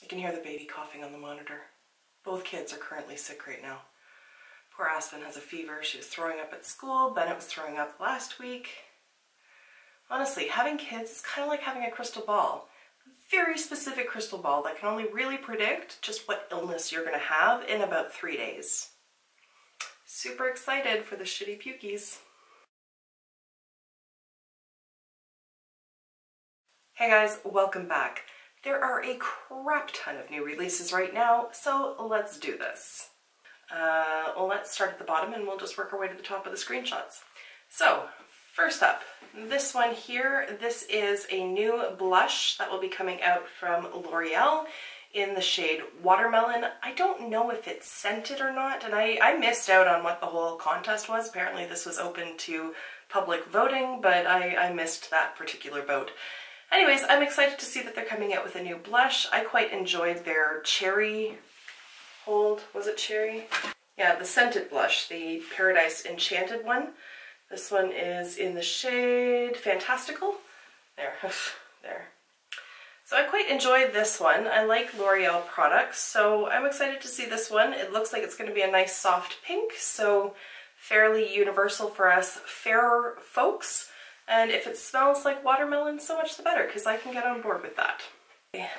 I can hear the baby coughing on the monitor. Both kids are currently sick right now. Poor Aspen has a fever. She was throwing up at school. Bennett was throwing up last week. Honestly, having kids is kind of like having a crystal ball. A very specific crystal ball that can only really predict just what illness you're going to have in about 3 days. Super excited for the shitty pukies. Hey guys, welcome back. There are a crap ton of new releases right now, so let's do this. Let's start at the bottom and we'll just work our way to the top of the screenshots. So, first up, this one here, this is a new blush that will be coming out from L'Oreal in the shade Watermelon. I don't know if it's scented or not, and I missed out on what the whole contest was. Apparently this was open to public voting, but I missed that particular vote. Anyways, I'm excited to see that they're coming out with a new blush. I quite enjoyed their cherry hold. Was it cherry? Yeah, the scented blush, the Paradise Enchanted one. This one is in the shade Fantastical. There, there. So I quite enjoyed this one. I like L'Oreal products, so I'm excited to see this one. It looks like it's going to be a nice soft pink, so fairly universal for us fairer folks. And if it smells like watermelon, so much the better, because I can get on board with that.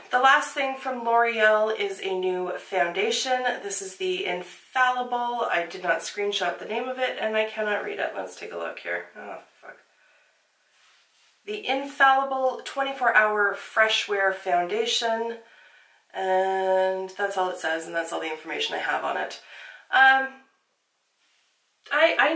The last thing from L'Oreal is a new foundation. This is the Infallible. I did not screenshot the name of it, and I cannot read it. Let's take a look here. Oh, fuck. The Infallible 24-Hour Fresh Wear Foundation. And that's all it says, and that's all the information I have on it. I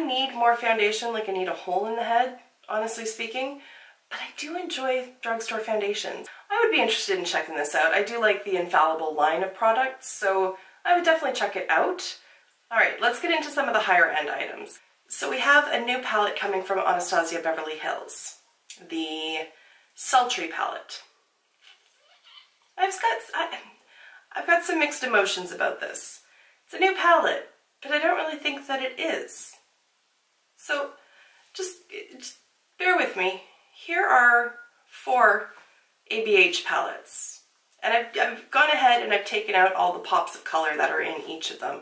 need more foundation, like I need a hole in the head, honestly speaking, but I do enjoy drugstore foundations. I would be interested in checking this out. I do like the Infallible line of products, so I would definitely check it out. Alright, let's get into some of the higher end items. So we have a new palette coming from Anastasia Beverly Hills, the Sultry palette. I've got some mixed emotions about this. It's a new palette, but I don't really think that it is. So just bear with me. Here are 4 ABH palettes. And I've gone ahead and I've taken out all the pops of color that are in each of them.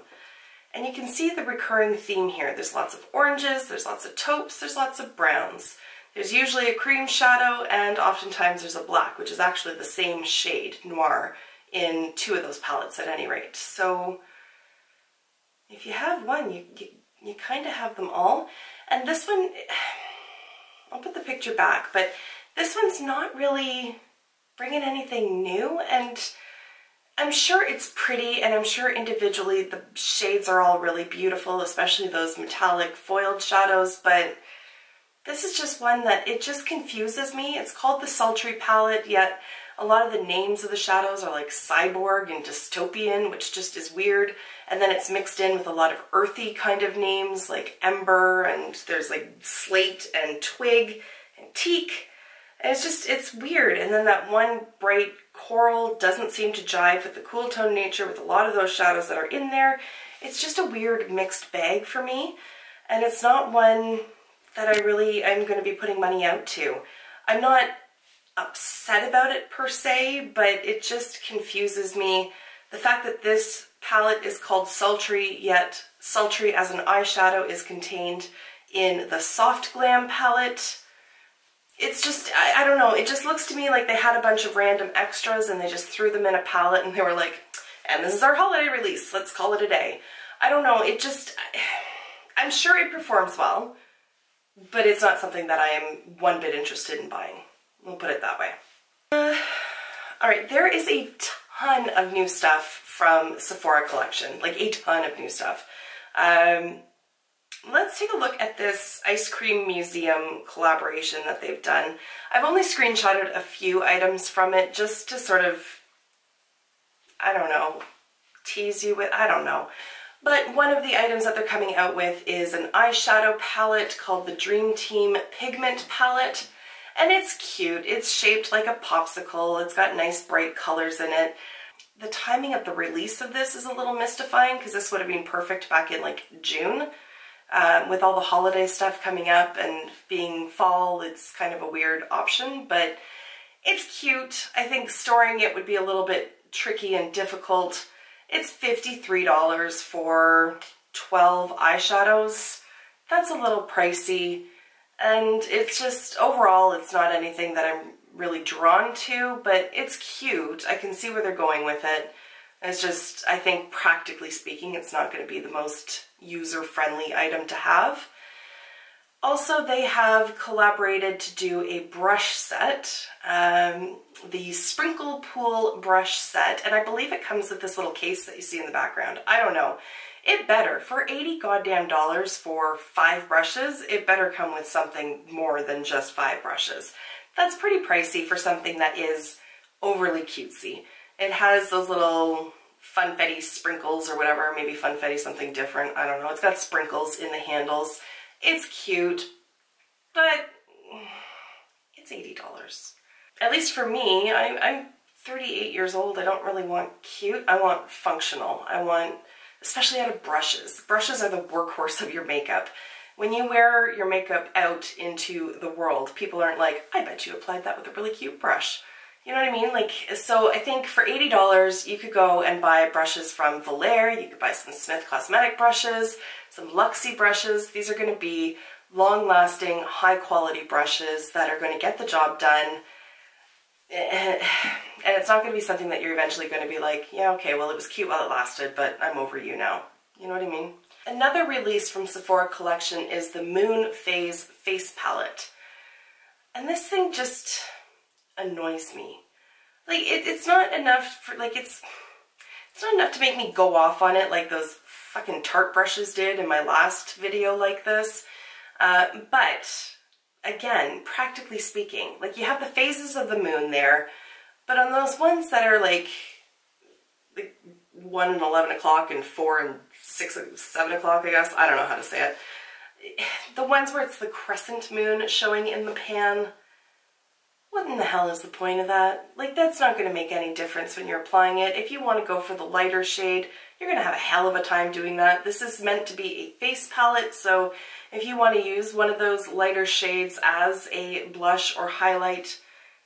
And you can see the recurring theme here. There's lots of oranges, there's lots of taupes, there's lots of browns. There's usually a cream shadow, and oftentimes there's a black, which is actually the same shade, noir, in 2 of those palettes at any rate. So if you have one, you kind of have them all. And this one, I'll put the picture back, but this one's not really bringing anything new, and I'm sure it's pretty, and I'm sure individually the shades are all really beautiful, especially those metallic foiled shadows, but this is just one that it just confuses me. It's called the Sultry palette, yet a lot of the names of the shadows are like cyborg and dystopian, which just is weird. And then it's mixed in with a lot of earthy kind of names like ember, and there's like slate and twig and teak. And it's weird. And then that one bright coral doesn't seem to jive with the cool tone nature with a lot of those shadows that are in there. It's just a weird mixed bag for me. And it's not one that I'm going to be putting money out to. I'm not upset about it per se, but it just confuses me. The fact that this palette is called Sultry, yet Sultry as an eyeshadow is contained in the Soft Glam palette. It's just, I don't know, it just looks to me like they had a bunch of random extras and they just threw them in a palette and they were like, and this is our holiday release, let's call it a day. I don't know, it just, I'm sure it performs well, but it's not something that I am one bit interested in buying. We'll put it that way. Alright, there is a ton of new stuff from Sephora collection, like a ton of new stuff. Let's take a look at this Ice Cream Museum collaboration that they've done. I've only screenshotted a few items from it just to sort of, I don't know, tease you with, I don't know. But one of the items that they're coming out with is an eyeshadow palette called the Dream Team Pigment Palette. And it's cute. It's shaped like a popsicle. It's got nice bright colors in it. The timing of the release of this is a little mystifying because this would have been perfect back in like June. With all the holiday stuff coming up and being fall, it's kind of a weird option, but it's cute. I think storing it would be a little bit tricky and difficult. It's $53 for 12 eyeshadows. That's a little pricey, and it's just, overall, it's not anything that I'm really drawn to, but it's cute. I can see where they're going with it. It's just, I think practically speaking, it's not going to be the most user-friendly item to have. Also, they have collaborated to do a brush set, the Sprinkle Pool brush set, and I believe it comes with this little case that you see in the background. I don't know. It better. For $80 goddamn for 5 brushes, it better come with something more than just 5 brushes. That's pretty pricey for something that is overly cutesy. It has those little funfetti sprinkles or whatever, maybe funfetti something different, I don't know. It's got sprinkles in the handles. It's cute, but it's $80. At least for me, I'm 38 years old. I don't really want cute. I want functional. I want, especially out of brushes. Brushes are the workhorse of your makeup. When you wear your makeup out into the world, people aren't like, I bet you applied that with a really cute brush. You know what I mean? Like, so I think for $80, you could go and buy brushes from Valère. You could buy some Smith Cosmetic brushes, some Luxie brushes. These are going to be long-lasting, high-quality brushes that are going to get the job done. And it's not going to be something that you're eventually going to be like, yeah, okay, well, it was cute while it lasted, but I'm over you now. You know what I mean? Another release from Sephora Collection is the Moon Phase Face Palette. And this thing just annoys me. Like, it's not enough for, like, it's not enough to make me go off on it like those fucking Tarte brushes did in my last video like this. But, again, practically speaking, like, you have the phases of the moon there, but on those ones that are like 1 and 11 o'clock and 4 and 6 and 7 o'clock, I guess. I don't know how to say it. The ones where it's the crescent moon showing in the pan, what in the hell is the point of that? Like, that's not going to make any difference when you're applying it. If you want to go for the lighter shade, you're going to have a hell of a time doing that. This is meant to be a face palette, so if you want to use one of those lighter shades as a blush or highlight,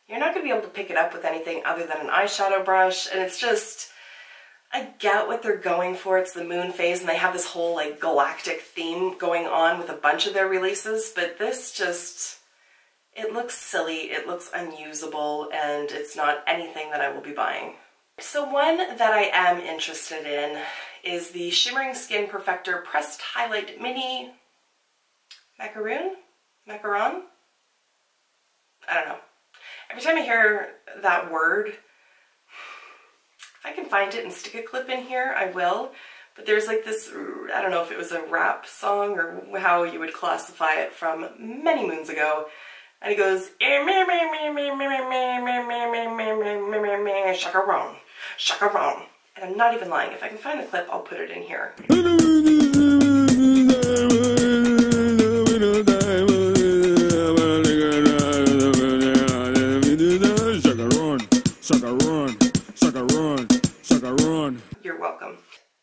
you're not going to be able to pick it up with anything other than an eyeshadow brush, and it's just, I get what they're going for. It's the moon phase, and they have this whole, like, galactic theme going on with a bunch of their releases, but this just, it looks silly, it looks unusable, and it's not anything that I will be buying. So one that I am interested in is the Shimmering Skin Perfector Pressed Highlight Mini Macaron? I don't know. Every time I hear that word, if I can find it and stick a clip in here, I will. But there's like this, I don't know if it was a rap song or how you would classify it from many moons ago. And it goes, chacaron, chacaron. And I'm not even lying. If I can find the clip, I'll put it in here. You're welcome.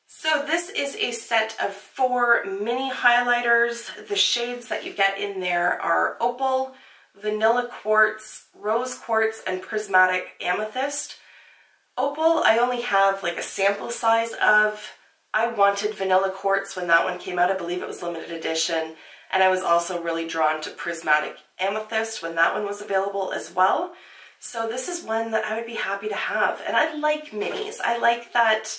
So this is a set of 4 mini highlighters. The shades that you get in there are Opal, Vanilla Quartz, Rose Quartz, and Prismatic Amethyst. Opal, I only have like a sample size of. I wanted Vanilla Quartz when that one came out. I believe it was limited edition. And I was also really drawn to Prismatic Amethyst when that one was available as well. So this is one that I would be happy to have. And I like minis. I like that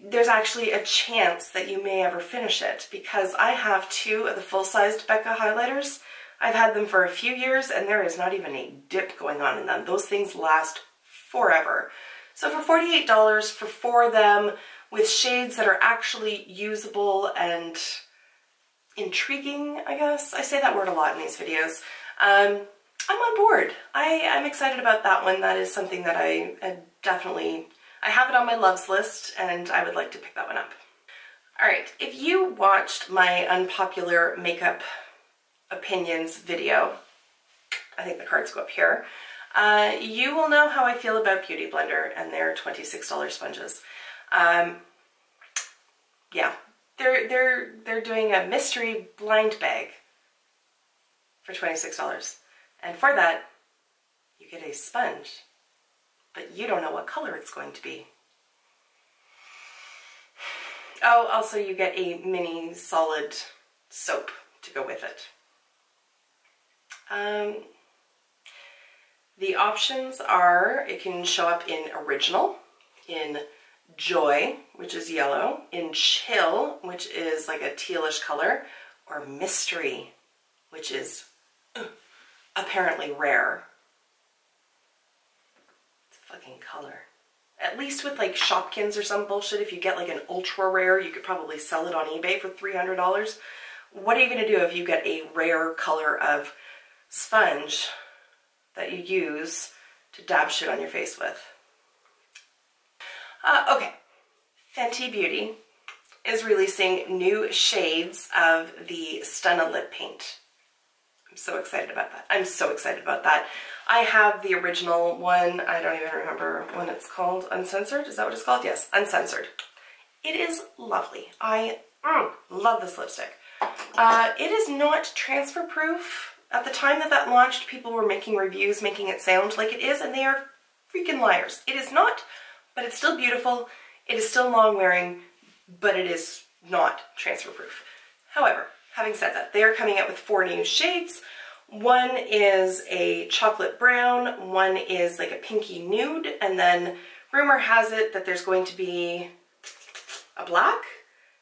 there's actually a chance that you may ever finish it, because I have 2 of the full-sized Becca highlighters. I've had them for a few years and there is not even a dip going on in them. Those things last forever. So for $48 for 4 of them with shades that are actually usable and intriguing, I guess. I say that word a lot in these videos. I'm on board. I'm excited about that one. That is something that I have it on my loves list and I would like to pick that one up. Alright, if you watched my unpopular makeup opinions video, I think the cards go up here, you will know how I feel about Beauty Blender and their $26 sponges. Yeah, they're doing a mystery blind bag for $26. And for that, you get a sponge, but you don't know what color it's going to be. Oh, also you get a mini solid soap to go with it. The options are, it can show up in Original, in Joy, which is yellow, in Chill, which is like a tealish color, or Mystery, which is apparently rare. It's a fucking color. At least with like Shopkins or some bullshit, if you get like an ultra rare, you could probably sell it on eBay for $300. What are you going to do if you get a rare color of sponge that you use to dab shit on your face with? Okay, Fenty Beauty is releasing new shades of the Stunna lip paint. I'm so excited about that. I'm so excited about that. I have the original one. I don't even remember what it's called. Uncensored? Is that what it's called? Yes, Uncensored. It is lovely. I love this lipstick. It is not transfer proof. At the time that that launched, people were making reviews making it sound like it is, and they are freaking liars. It is not, but it's still beautiful. It is still long wearing, but it is not transfer proof. However, having said that, they are coming out with 4 new shades. One is a chocolate brown, one is like a pinky nude, and then rumor has it that there's going to be a black,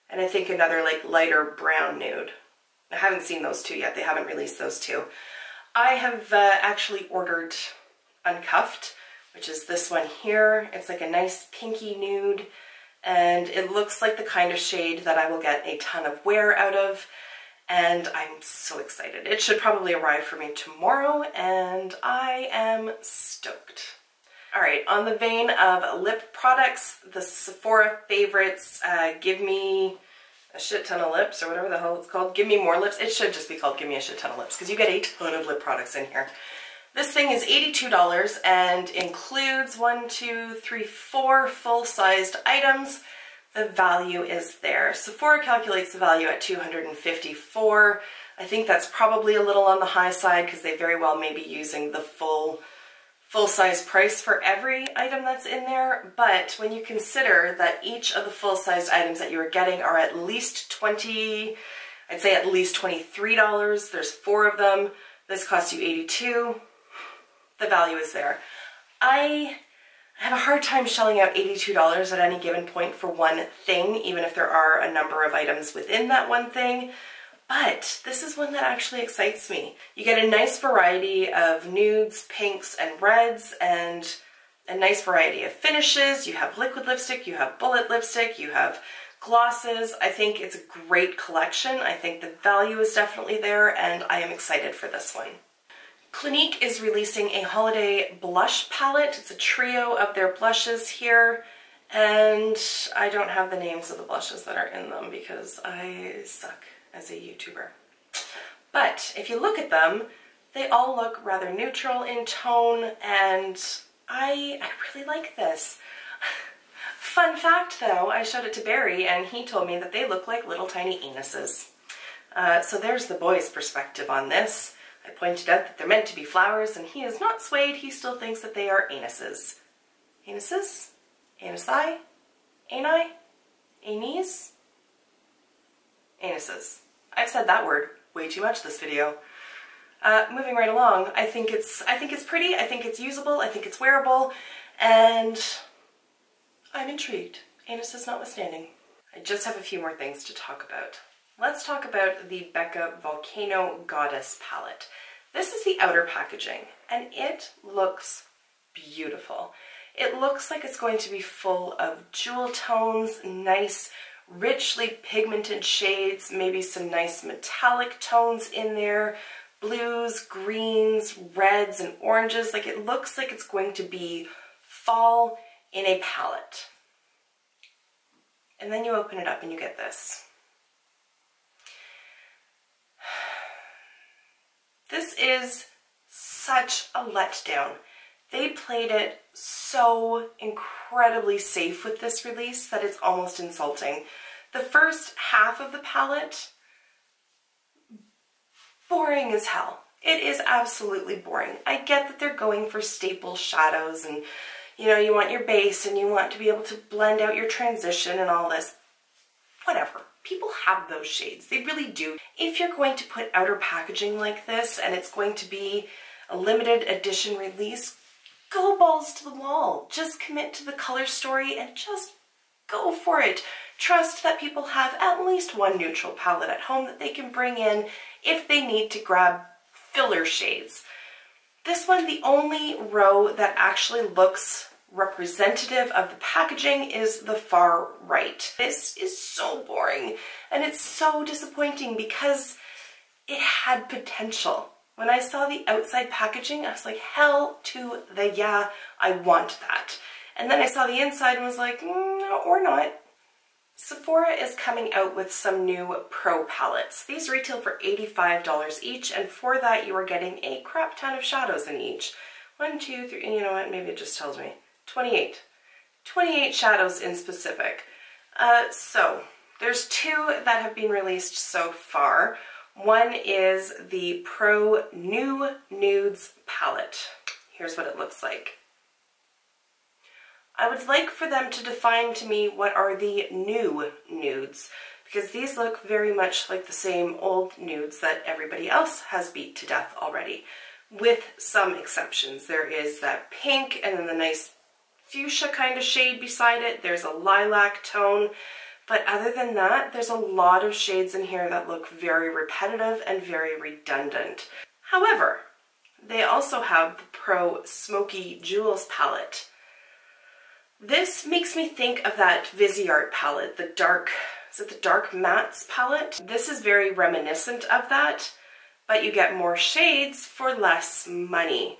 and I think another like lighter brown nude. I haven't seen those 2 yet. They haven't released those 2. I have actually ordered Uncuffed, which is this one here. It's like a nice pinky nude, and it looks like the kind of shade that I will get a ton of wear out of, and I'm so excited. It should probably arrive for me tomorrow, and I am stoked. All right, on the vein of lip products, the Sephora favorites, Give Me a Shit Ton of Lips, or whatever the hell it's called. Give Me More Lips. It should just be called Give Me a Shit Ton of Lips, because you get a ton of lip products in here. This thing is $82 and includes 1, 2, 3, 4 full-sized items. The value is there. Sephora calculates the value at $254. I think that's probably a little on the high side, because they very well may be using the full-size price for every item that's in there. But when you consider that each of the full-sized items that you are getting are at least I'd say at least $23. There's 4 of them. This costs you $82. The value is there. I have a hard time shelling out $82 at any given point for one thing, even if there are a number of items within that one thing. But this is one that actually excites me. You get a nice variety of nudes, pinks, and reds, and a nice variety of finishes. You have liquid lipstick, you have bullet lipstick, you have glosses. I think it's a great collection. I think the value is definitely there, and I am excited for this one. Clinique is releasing a holiday blush palette. It's a trio of their blushes here, and I don't have the names of the blushes that are in them because I suck as a YouTuber. But if you look at them, they all look rather neutral in tone, and I really like this. Fun fact though, I showed it to Barry and he told me that they look like little tiny anuses. So there's the boy's perspective on this. I pointed out that they're meant to be flowers, and he is not swayed. He still thinks that they are anuses. Anuses? Anusi? Ani? Anis? Anuses. I've said that word way too much this video. Moving right along, I think it's pretty, I think it's usable, I think it's wearable, and I'm intrigued, anuses notwithstanding. I just have a few more things to talk about. Let's talk about the Becca Volcano Goddess palette. This is the outer packaging, and it looks beautiful. It looks like it's going to be full of jewel tones, nice, richly pigmented shades, maybe some nice metallic tones in there, blues, greens, reds, and oranges. Like, it looks like it's going to be fall in a palette. And then you open it up and you get this. This is such a letdown. They played it so incredibly safe with this release that it's almost insulting. The first half of the palette, boring as hell. It is absolutely boring. I get that they're going for staple shadows, and you know, you want your base and you want to be able to blend out your transition and all this. whatever. People have those shades, they really do. If you're going to put outer packaging like this and it's going to be a limited edition release, go balls to the wall. Just commit to the color story and just go for it. Trust that people have at least one neutral palette at home that they can bring in if they need to grab filler shades. This one, the only row that actually looks representative of the packaging is the far right. This is so boring and it's so disappointing because it had potential. When I saw the outside packaging, I was like, hell to the yeah, I want that. And then I saw the inside and was like, no, or not. Sephora is coming out with some new Pro palettes. These retail for $85 each, and for that you are getting a crap ton of shadows in each. 1, 2, 3, and you know what, maybe it just tells me. 28. 28 shadows in specific. So there's 2 that have been released so far. One is the Pro New Nudes palette. Here's what it looks like. I would like for them to define to me what are the new nudes, because these look very much like the same old nudes that everybody else has beat to death already, with some exceptions. There is that pink and then the nice fuchsia kind of shade beside it. There's a lilac tone, but other than that, there's a lot of shades in here that look very repetitive and very redundant. However, they also have the Pro Smoky Jewels palette. This makes me think of that Viseart palette, the dark, is it the Dark Mattes palette? This is very reminiscent of that, but you get more shades for less money.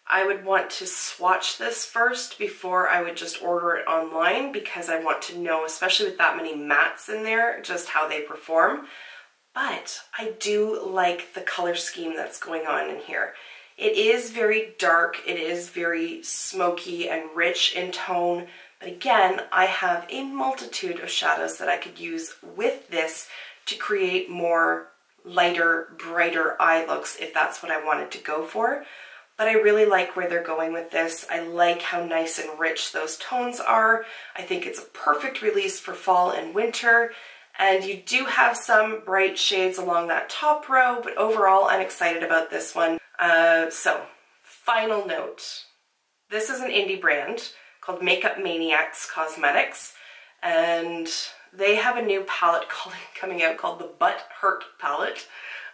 I would want to swatch this first before I would just order it online, because I want to know, especially with that many mattes in there, just how they perform. But I do like the color scheme that's going on in here. It is very dark, it is very smoky and rich in tone, but again, I have a multitude of shadows that I could use with this to create more lighter, brighter eye looks if that's what I wanted to go for. But I really like where they're going with this. I like how nice and rich those tones are. I think it's a perfect release for fall and winter. And you do have some bright shades along that top row, but overall I'm excited about this one. So, final note. This is an indie brand called Makeup Maniacs Cosmetics, and they have a new palette coming out called the Butt Hurt palette.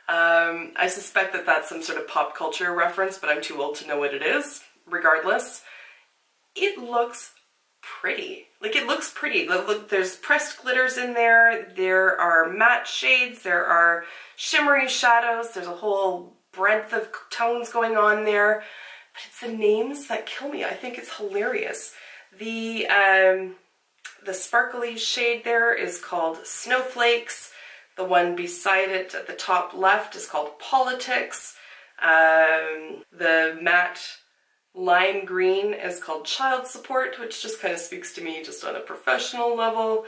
I suspect that that's some sort of pop culture reference, but I'm too old to know what it is. Regardless, it looks pretty. Like, it looks pretty. Look, there's pressed glitters in there, there are matte shades, there are shimmery shadows, there's a whole breadth of tones going on there, but it's the names that kill me. I think it's hilarious. The sparkly shade there is called Snowflakes. The one beside it at the top left is called Politics. The matte lime green is called Child Support, which just kind of speaks to me just on a professional level.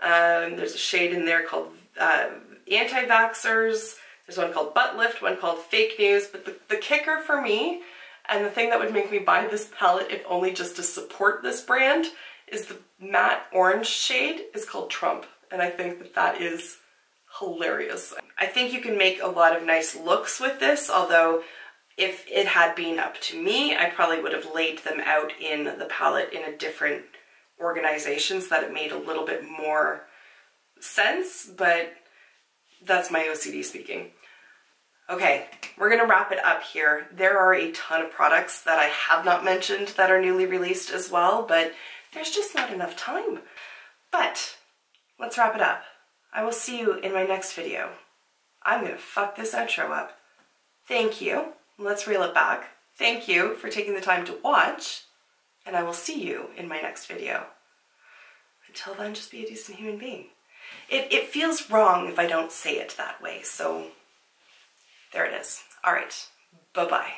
There's a shade in there called Anti-Vaxxers. There's one called Butt Lift, one called Fake News, but the kicker for me, and the thing that would make me buy this palette if only just to support this brand, is the matte orange shade is called Trump, and I think that that is hilarious. I think you can make a lot of nice looks with this, although if it had been up to me, I probably would have laid them out in the palette in a different organization so that it made a little bit more sense, but that's my OCD speaking. Okay, we're gonna wrap it up here. There are a ton of products that I have not mentioned that are newly released as well, but there's just not enough time. But let's wrap it up. I will see you in my next video. I'm gonna fuck this outro up. Thank you. Let's reel it back. Thank you for taking the time to watch, and I will see you in my next video. Until then, just be a decent human being. It feels wrong if I don't say it that way, so there it is. All right, bye-bye.